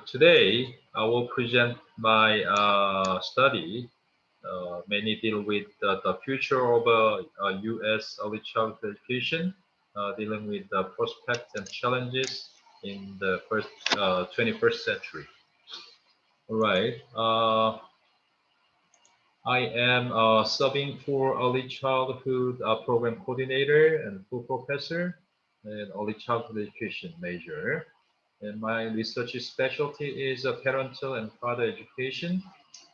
Today, I will present my study, mainly deal with the future of U.S. early childhood education, dealing with the prospects and challenges in the 21st century. All right. I am serving for early childhood program coordinator and full professor in early childhood education major. And my research specialty is parental and father education.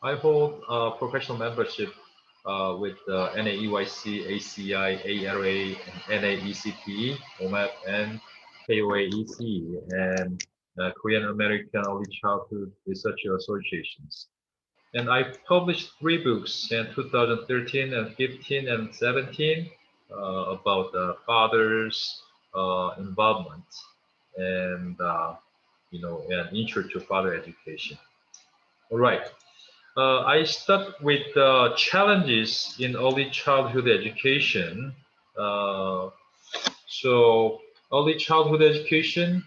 I hold professional membership with NAEYC, ACI, ARA, and NAECP, OMAP, and KOAECE, and Korean American Early Childhood Research Associations. And I published 3 books in 2013 and 15 and 17 about fathers' involvement and an intro to father education. All right. I start with challenges in early childhood education. So early childhood education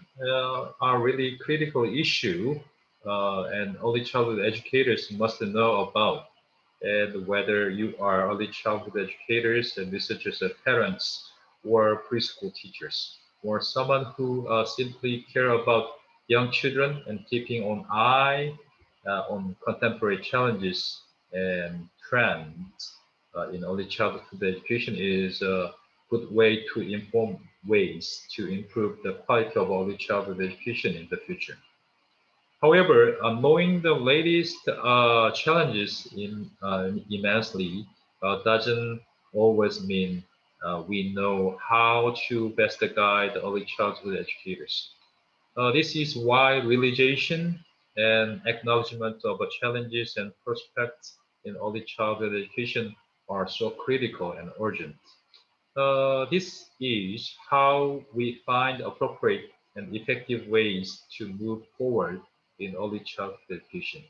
are really critical issue, and early childhood educators must know about. And whether you are early childhood educators and researchers and parents, or preschool teachers, or someone who simply care about young children and keeping an eye on contemporary challenges and trends in early childhood education is a good way to inform ways to improve the quality of early childhood education in the future. However, knowing the latest challenges immensely doesn't always mean we know how to best guide early childhood educators. This is why realization and acknowledgement of challenges and prospects in early childhood education are so critical and urgent. This is how we find appropriate and effective ways to move forward in early childhood education.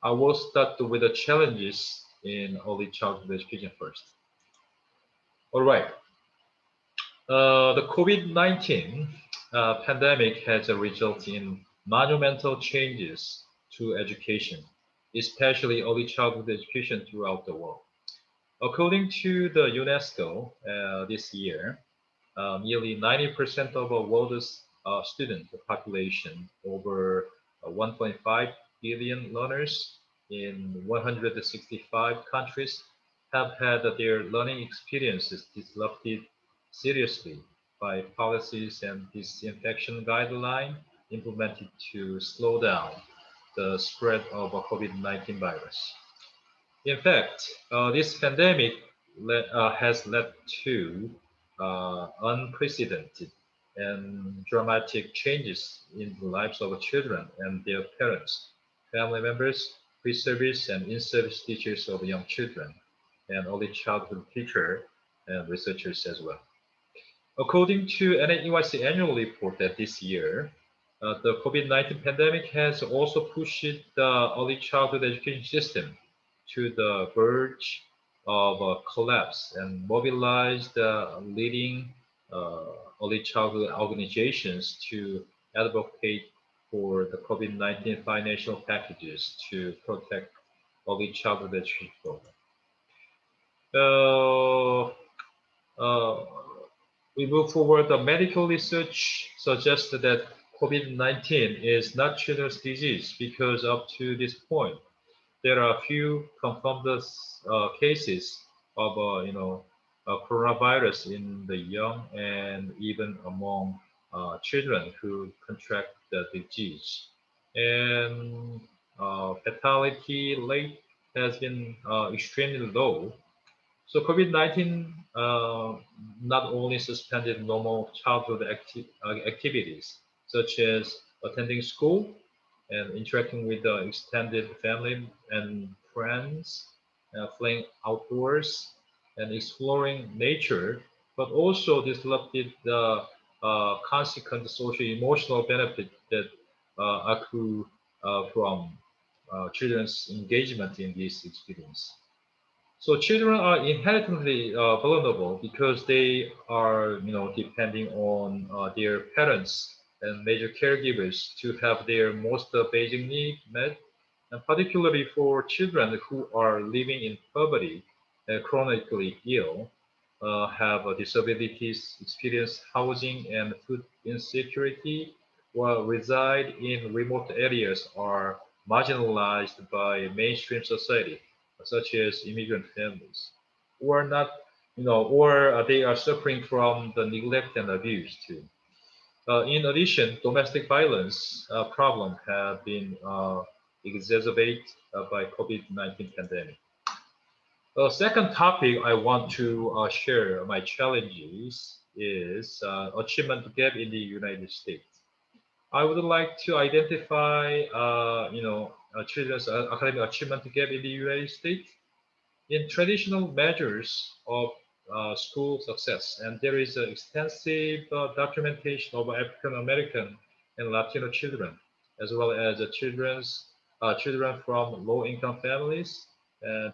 I will start with the challenges in early childhood education first. All right. The COVID-19 pandemic has resulted in monumental changes to education, especially early childhood education throughout the world. According to the UNESCO this year, nearly 90% of the world's student population, over 1.5 billion learners in 165 countries, have had their learning experiences disrupted seriously by policies and disinfection guidelines implemented to slow down the spread of a COVID-19 virus. In fact, this pandemic has led to unprecedented and dramatic changes in the lives of children and their parents, family members, pre-service and in-service teachers of young children, and early childhood teachers and researchers as well. According to NAEYC annual report that this year, the COVID-19 pandemic has also pushed the early childhood education system to the verge of collapse and mobilized leading early childhood organizations to advocate for the COVID-19 financial packages to protect early childhood education program. Uh, we move forward. The medical research suggests that COVID-19 is not children's disease because up to this point, there are few confirmed cases of coronavirus in the young and even among children who contract the disease. And fatality rate has been extremely low. So COVID-19 not only suspended normal childhood activities such as attending school and interacting with the extended family and friends, playing outdoors and exploring nature, but also disrupted the consequent social emotional benefit that accrue from children's engagement in this experience. So children are inherently vulnerable because they are, depending on their parents and major caregivers to have their most basic needs met, and particularly for children who are living in poverty, chronically ill, have disabilities, experience housing and food insecurity, while reside in remote areas are marginalized by mainstream society, such as immigrant families, or not, or they are suffering from the neglect and abuse too. In addition, domestic violence problem have been exacerbated by COVID-19 pandemic. The second topic I want to share my challenges is achievement gap in the United States. I would like to identify, children's academic achievement gap in the United States in traditional measures of school success, and there is extensive documentation of African American and Latino children, as well as children from low-income families,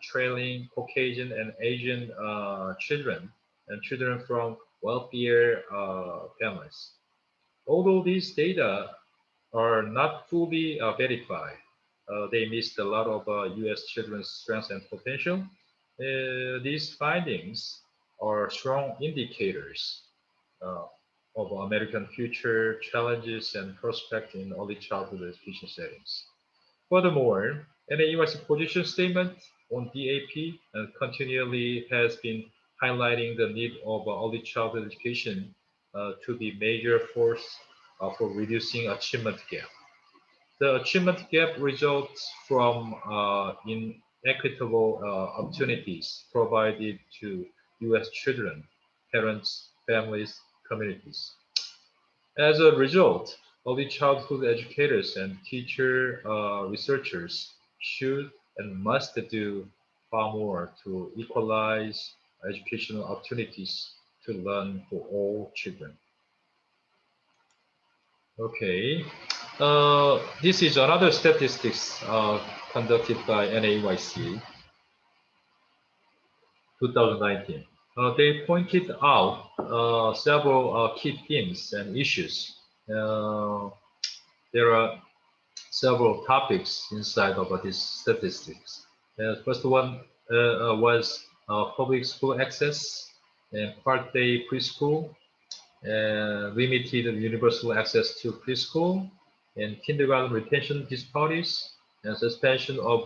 trailing Caucasian and Asian children, and children from wealthier families. Although these data are not fully verified. They missed a lot of U.S. children's strengths and potential. These findings are strong indicators uh, of American future challenges and prospects in early childhood education settings. Furthermore, NAEYC position statement on DAP continually has been highlighting the need of early childhood education to be major force for reducing achievement gap. The achievement gap results from inequitable opportunities provided to U.S. children, parents, families, communities. As a result, early childhood educators and teacher researchers should and must do far more to equalize educational opportunities to learn for all children. Okay, this is another statistics conducted by NAEYC 2019. They pointed out several key themes and issues. There are several topics inside of this statistics. First one was public school access and part day preschool, limited universal access to preschool, and kindergarten retention disparities, and suspension of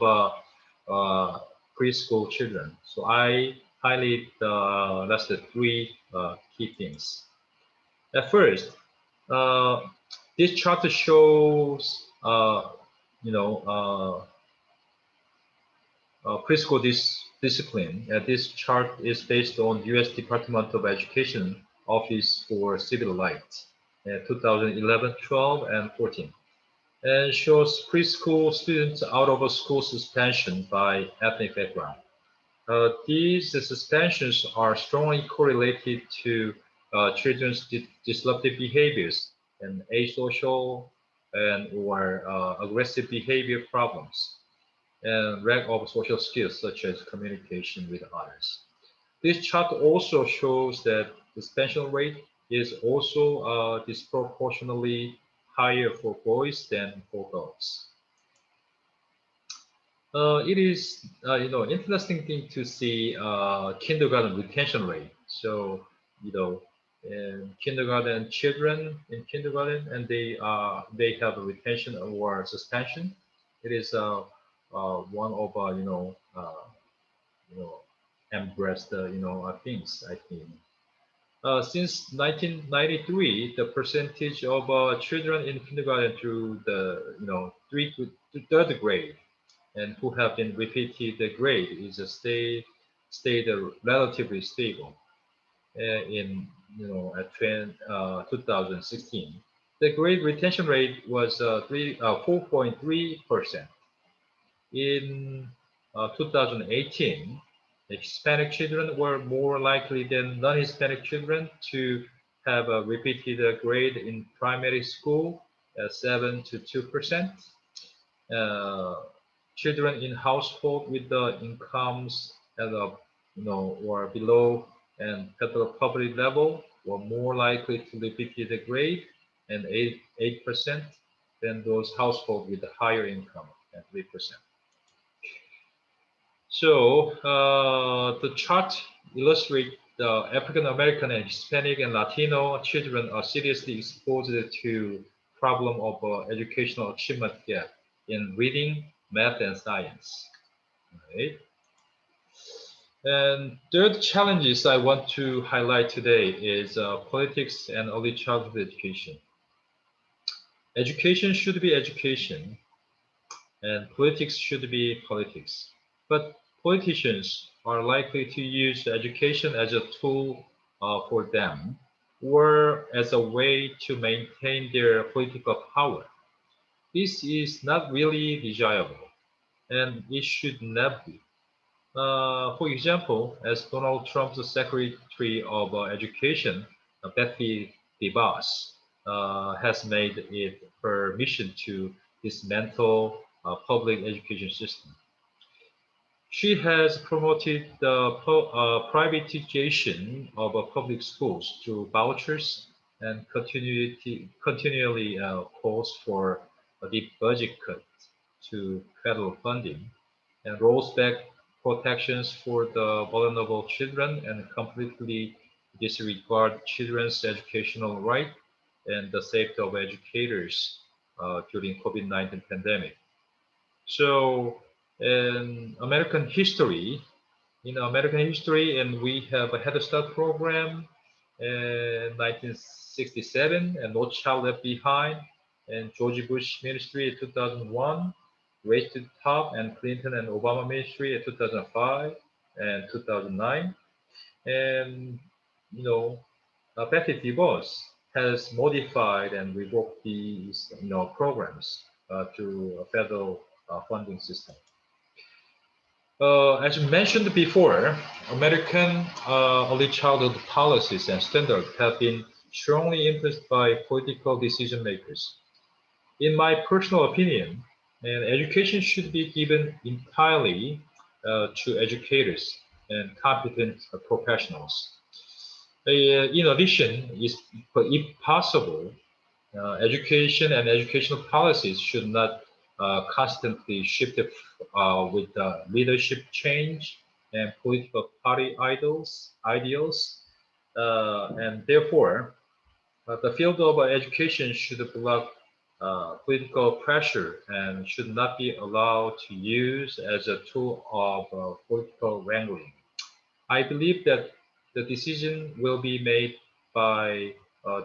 preschool children. So I highlight that's the three key things. At first, uh, this chart shows, you know, preschool discipline. This chart is based on U.S. Department of Education Office for Civil Rights, 2011, 12, and 14, and shows preschool students out of a school suspension by ethnic background. These suspensions are strongly correlated to children's disruptive behaviors and asocial and or aggressive behavior problems and lack of social skills such as communication with others. This chart also shows that the suspension rate is also disproportionately higher for boys than for girls. It is, interesting thing to see kindergarten retention rate. So, in kindergarten children in kindergarten, and they have a retention or suspension. It is one of embraced things, I think. Since 1993, the percentage of children in kindergarten through the to third grade and who have been repeated the grade is stayed relatively stable in at 2016. The grade retention rate was 4.3%. In 2018, Hispanic children were more likely than non-Hispanic children to have a repeated grade in primary school at 7 to 2%. Children in household with the incomes at a or below and federal poverty level were more likely to repeat the grade and 8% than those households with a higher income at 3%. So the chart illustrates the African American and Hispanic and Latino children are seriously exposed to problem of educational achievement gap in reading, math, and science. Right? And third challenges I want to highlight today is politics and early childhood education. Education should be education, and politics should be politics. But politicians are likely to use education as a tool for them or as a way to maintain their political power. This is not really desirable, and it should not be. For example, as Donald Trump's Secretary of Education, Betsy DeVos, has made it her mission to dismantle public education system. She has promoted the privatization of public schools through vouchers and continually calls for a deep budget cut to federal funding and rolls back protections for the vulnerable children and completely disregard children's educational right and the safety of educators during COVID-19 pandemic. So in American history, and we have a Head Start program in 1967, and No Child Left Behind, and George Bush ministry in 2001, Race to the Top, and Clinton and Obama ministry in 2005 and 2009, and you know, Betty DeVos has modified and revoked these programs through a federal funding system. As mentioned before, American early childhood policies and standards have been strongly influenced by political decision makers. In my personal opinion, and education should be given entirely to educators and competent professionals. In addition, if possible, education and educational policies should not constantly shift with leadership change and political party ideals, and therefore the field of education should block political pressure and should not be allowed to use as a tool of political wrangling. I believe that the decision will be made by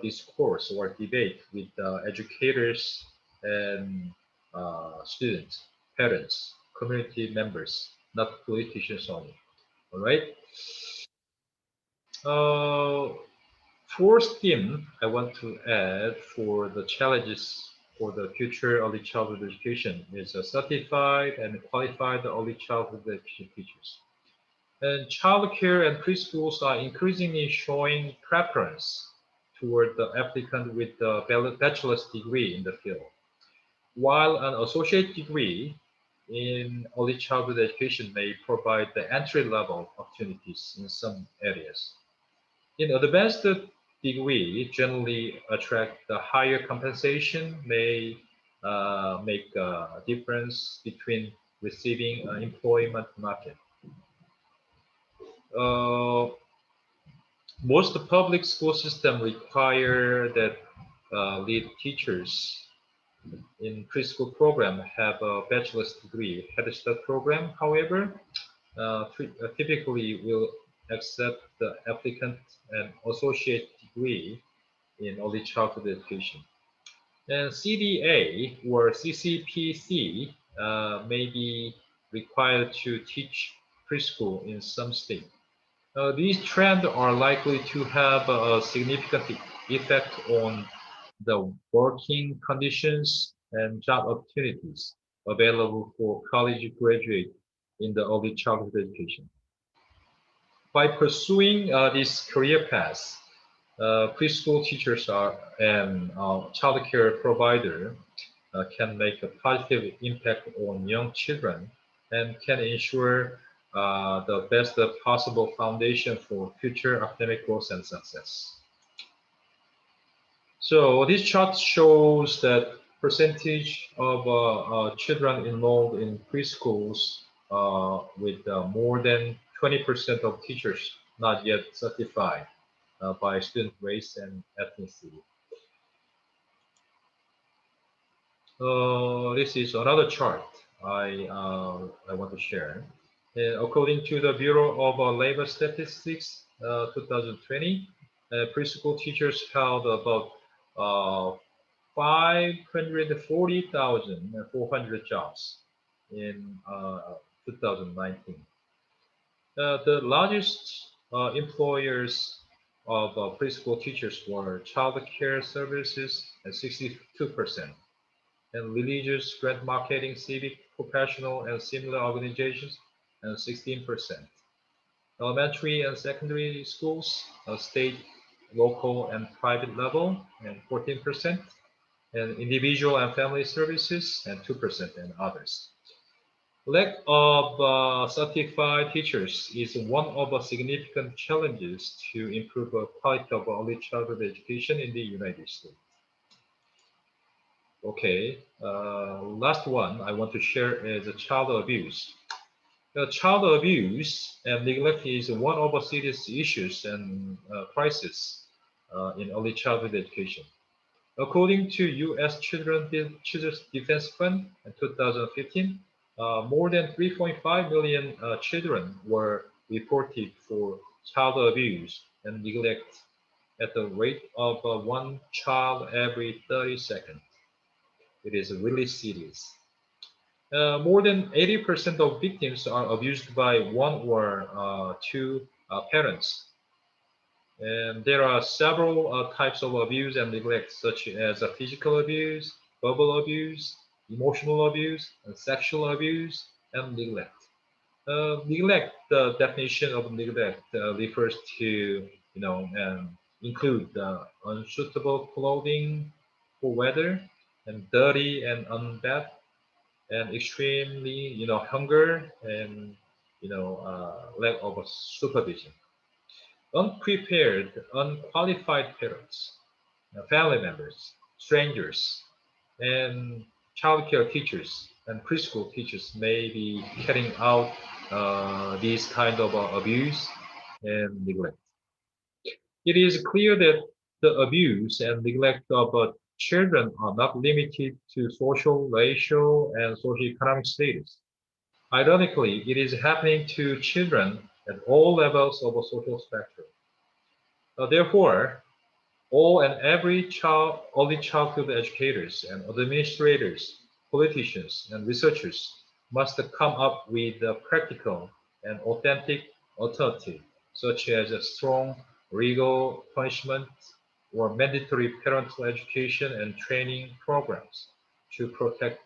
discourse or debate with educators and students, parents, community members, not politicians only. All right. Uh, Fourth theme I want to add for the challenges for the future early childhood education is certified and qualified early childhood education teachers. And childcare and preschools are increasingly showing preference toward the applicant with a bachelor's degree in the field, while an associate degree in early childhood education may provide the entry-level opportunities in some areas. In advanced degree, generally attract the higher compensation, may make a difference between receiving an employment market. Uh, Most public school systems require that lead teachers in preschool program have a bachelor's degree. Head Start program, however, typically will accept the applicant an associate degree in early childhood education. And CDA or CCPC may be required to teach preschool in some states. These trends are likely to have a significant effect on the working conditions and job opportunities available for college graduates in the early childhood education. By pursuing this career path, preschool teachers and child care provider can make a positive impact on young children and can ensure the best possible foundation for future academic growth and success. So this chart shows that percentage of children enrolled in preschools with more than 20% of teachers not yet certified by student race and ethnicity. This is another chart I want to share. According to the Bureau of Labor Statistics, 2020, preschool teachers held about uh, 540,400 jobs in 2019. The largest employers of preschool teachers were child care services at 62%, and religious, grant marketing, civic, professional, and similar organizations and 16%. Elementary and secondary schools, state, local, and private level, and 14%, and individual and family services, and 2%, and others. Lack of certified teachers is one of the significant challenges to improve the quality of early childhood education in the United States. Okay, last one I want to share is child abuse. Child abuse and neglect is one of the serious issues and crises in early childhood education. According to U.S. Children's Defense Fund in 2015, more than 3.5 million children were reported for child abuse and neglect at the rate of one child every 30 seconds. It is really serious. More than 80% of victims are abused by one or two parents. And there are several types of abuse and neglect, such as physical abuse, verbal abuse, emotional abuse, and sexual abuse, and neglect. Neglect, the definition of neglect refers to, include unsuitable clothing for weather, and dirty and unbathed, and extremely, hunger, and, lack of supervision. Unprepared, unqualified parents, family members, strangers, and childcare teachers and preschool teachers may be carrying out these kind of abuse and neglect. It is clear that the abuse and neglect of children are not limited to social, racial, and socioeconomic status. Ironically, it is happening to children at all levels of a social spectrum. Therefore, all and every early childhood educators and administrators, politicians, and researchers must come up with a practical and authentic alternative, such as a strong legal punishment or mandatory parental education and training programs to protect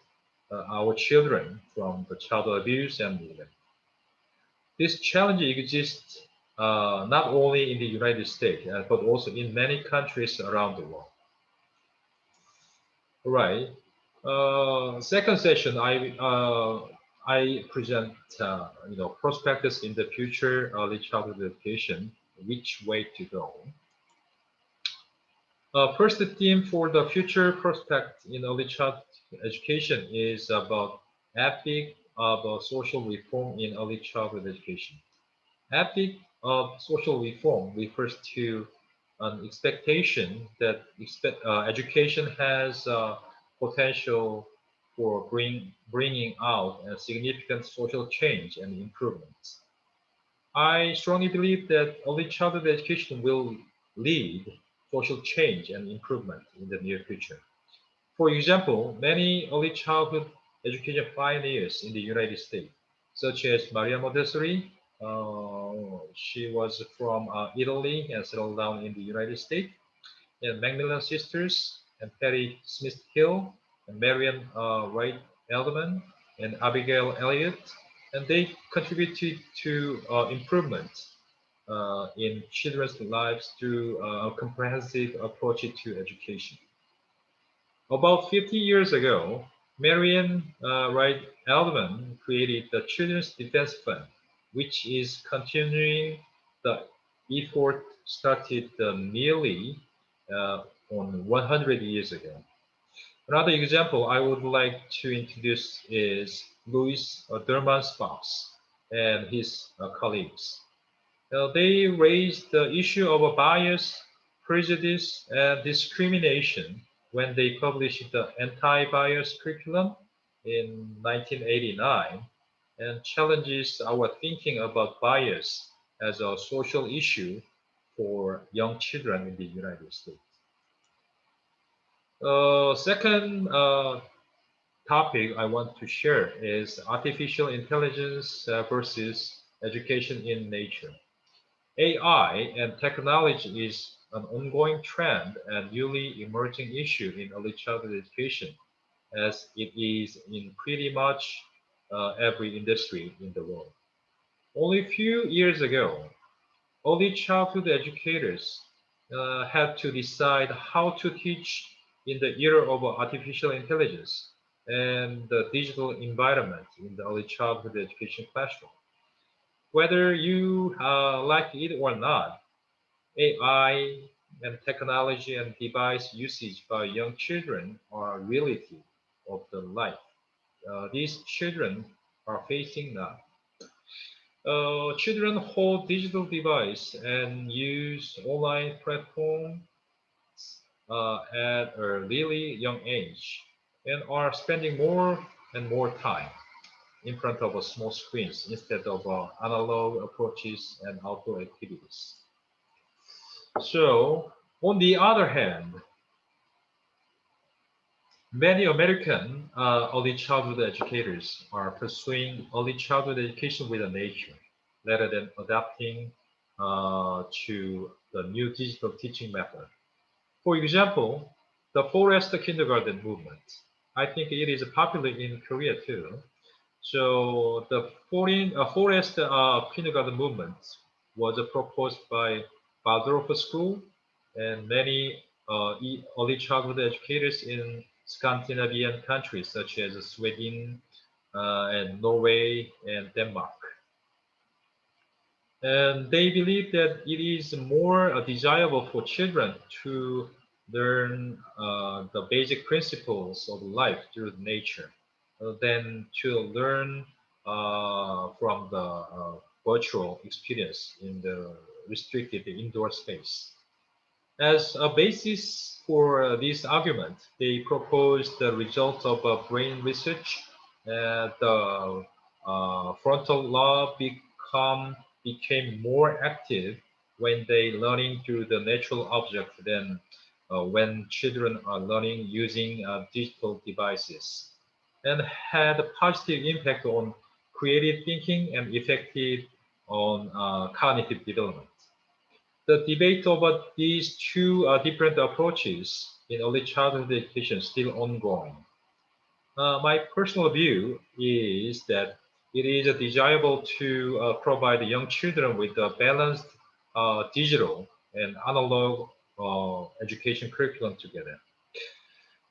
our children from the child abuse and neglect. This challenge exists not only in the United States, but also in many countries around the world. Right. Second session, I present prospectus in the future early childhood education, which way to go. First, the theme for the future prospect in early childhood education is about ethic of social reform in early childhood education. Ethic of social reform refers to an expectation that education has potential for bringing out a significant social change and improvements. I strongly believe that early childhood education will lead social change and improvement in the near future. For example, many early childhood education pioneers in the United States, such as Maria Montessori, she was from Italy and settled down in the United States, and Macmillan Sisters, and Patty Smith Hill, and Marian Wright Edelman, and Abigail Elliott, and they contributed to improvement in children's lives through a comprehensive approach to education. About 50 years ago, Marian Wright Edelman created the Children's Defense Fund, which is continuing the effort started nearly on 100 years ago. Another example I would like to introduce is Louis Derman-Sparks and his colleagues. They raised the issue of a bias, prejudice, and discrimination when they published the anti-bias curriculum in 1989 and challenges our thinking about bias as a social issue for young children in the United States. Second topic I want to share is artificial intelligence versus education in nature. AI and technology is an ongoing trend and newly emerging issue in early childhood education, as it is in pretty much every industry in the world. Only a few years ago, early childhood educators had to decide how to teach in the era of artificial intelligence and the digital environment in the early childhood education classroom. Whether you like it or not, AI and technology and device usage by young children are a reality of the life these children are facing now. Children hold digital device and use online platforms at a really young age and are spending more and more time in front of small screens instead of analog approaches and outdoor activities. So, on the other hand, many American early childhood educators are pursuing early childhood education with nature rather than adapting to the new digital teaching method. For example, the forest kindergarten movement. I think it is popular in Korea too. So the forest kindergarten movement was proposed by Waldorf School and many early childhood educators in Scandinavian countries such as Sweden and Norway and Denmark. And they believe that it is more desirable for children to learn the basic principles of life through nature than to learn from the virtual experience in the restricted indoor space. As a basis for this argument, they proposed the results of brain research. The frontal lobe became more active when they learning through the natural object than when children are learning using digital devices, and had a positive impact on creative thinking and effective on cognitive development. The debate over these two different approaches in early childhood education is still ongoing. My personal view is that it is desirable to provide young children with a balanced digital and analog education curriculum together.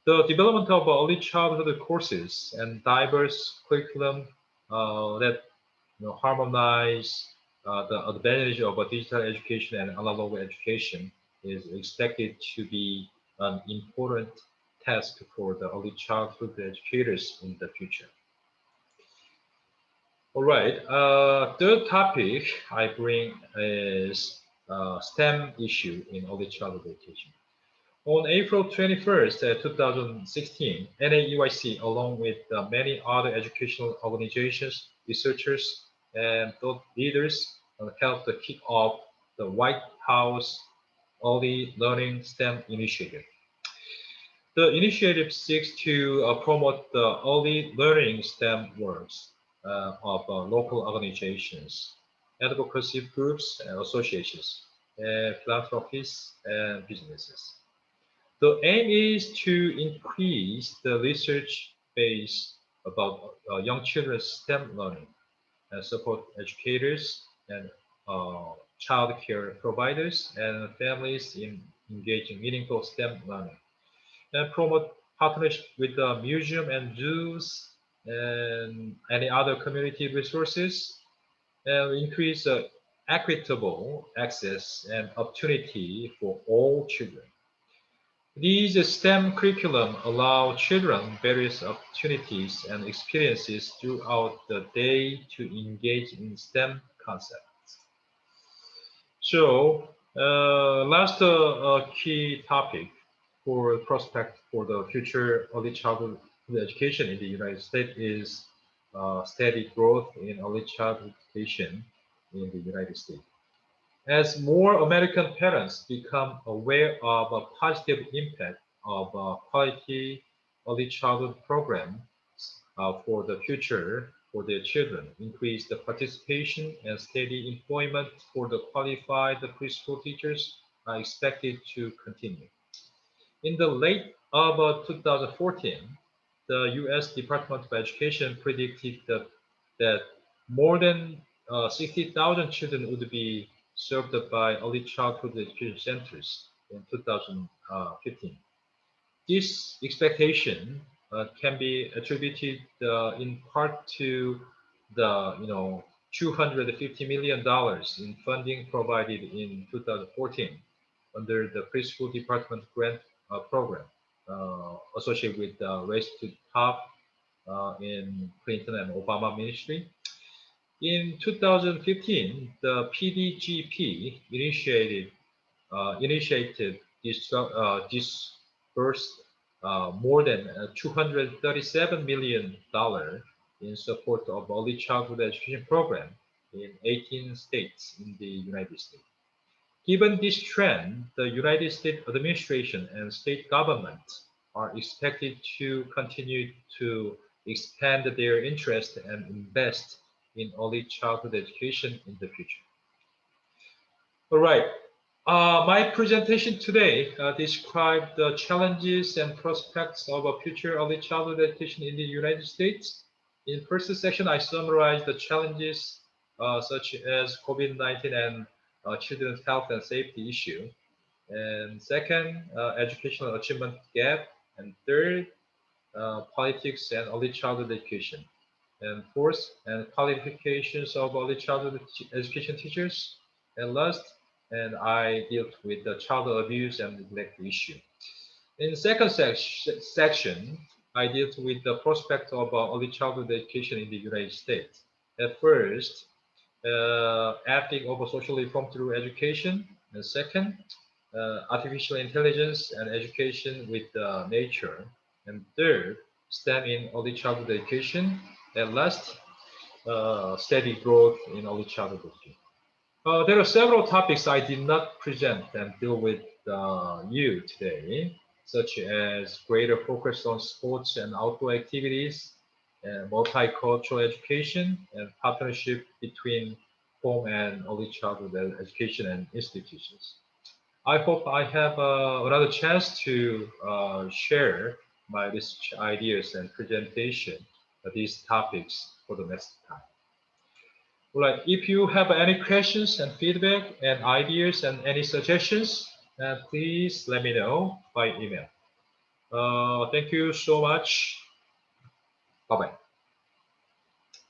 The development of early childhood courses and diverse curriculum that harmonize the advantage of a digital education and analog education is expected to be an important task for the early childhood educators in the future. All right, third topic I bring is STEM issue in early childhood education. On April 21st, 2016, NAEYC, along with many other educational organizations, researchers, and thought leaders, helped to kick off the White House Early Learning STEM Initiative. The initiative seeks to promote the early learning STEM works of local organizations, advocacy groups and associations, and philanthropies and businesses. The aim is to increase the research base about young children's STEM learning and support educators and child care providers and families in engaging meaningful STEM learning, and promote partnership with the museum and zoos and any other community resources, and increase equitable access and opportunity for all children. These STEM curriculum allow children various opportunities and experiences throughout the day to engage in STEM concepts. So, last key topic for prospect for the future early childhood education in the United States is steady growth in early childhood education in the United States. As more American parents become aware of a positive impact of quality early childhood programs for the future for their children, increase the participation and steady employment for the qualified preschool teachers are expected to continue. In the late of 2014, the U.S. Department of Education predicted that more than 60,000 children would be served by early childhood education centers in 2015. This expectation can be attributed in part to the $250 million in funding provided in 2014 under the Preschool Department Grant Program associated with Race to the Top in Clinton and Obama ministry. In 2015, the PDGP initiated disbursed more than $237 million in support of early childhood education program in 18 states in the United States. Given this trend, the United States administration and state governments are expected to continue to expand their interest and invest in early childhood education in the future. All right. My presentation today described the challenges and prospects of a future early childhood education in the United States. In the first section, I summarized the challenges such as COVID-19 and children's health and safety issue. And second, educational achievement gap. And third, politics and early childhood education. And fourth, and qualifications of early childhood education teachers. And last, and I dealt with the child abuse and neglect issue. In the second section, I dealt with the prospect of early childhood education in the United States. At first, ethic of social reform through education. And second, artificial intelligence and education with nature. And third, STEM in early childhood education. And last, steady growth in early childhood education. There are several topics I did not present and deal with you today, such as greater focus on sports and outdoor activities, and multicultural education, and partnership between home and early childhood education and institutions. I hope I have another chance to share my research ideas and presentation of these topics for the next time. All right, if you have any questions and feedback and ideas and any suggestions, please let me know by email. Thank you so much. Bye-bye.